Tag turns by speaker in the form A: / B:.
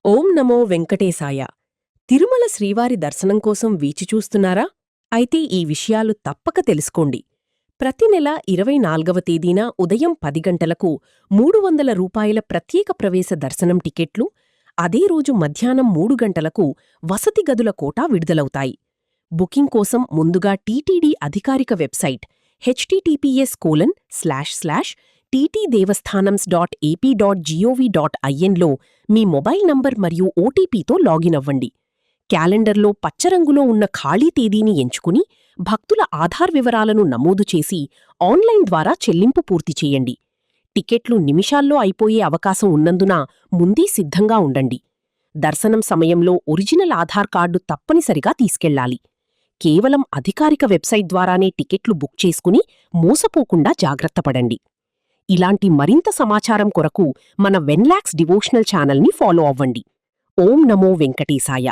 A: ఓం నమో వెంకటేశాయ. తిరుమల శ్రీవారి దర్శనం కోసం వీచిచూస్తున్నారా? అయితే ఈ విషయాలు తప్పక తెలుసుకోండి. ప్రతి నెల 24వ తేదీన ఉదయం 10 గంటలకు 300 రూపాయల ప్రత్యేక ప్రవేశ దర్శనం టికెట్లు, అదే రోజు మధ్యాహ్నం 3 గంటలకు వసతి గదుల కోటా విడుదలవుతాయి. బుకింగ్ కోసం ముందుగా టీటీడీ అధికారిక వెబ్సైట్ https://ttdevastanams.ap.gov.in లో మీ మొబైల్ నంబర్ మరియు ఓటీపీతో లాగిన్ అవ్వండి. క్యాలెండర్లో పచ్చరంగులో ఉన్న ఖాళీ తేదీని ఎంచుకుని భక్తుల ఆధార్ వివరాలను నమోదు చేసి ఆన్లైన్ ద్వారా చెల్లింపు పూర్తి చేయండి. టికెట్లు నిమిషాల్లో అయిపోయే అవకాశం ఉన్నందున ముందే సిద్ధంగా ఉండండి. దర్శనం సమయంలో ఒరిజినల్ ఆధార్ కార్డు తప్పనిసరిగా తీసుకెళ్లాలి. కేవలం అధికారిక వెబ్సైట్ ద్వారానే టికెట్లు బుక్ చేసుకుని మోసపోకుండా జాగ్రత్తపడండి. ఇలాంటి మరింత సమాచారం కొరకు మన వెన్లాక్స్ డివోషనల్ ఛానల్ని ఫాలో అవ్వండి. ఓం నమో వెంకటేశాయ.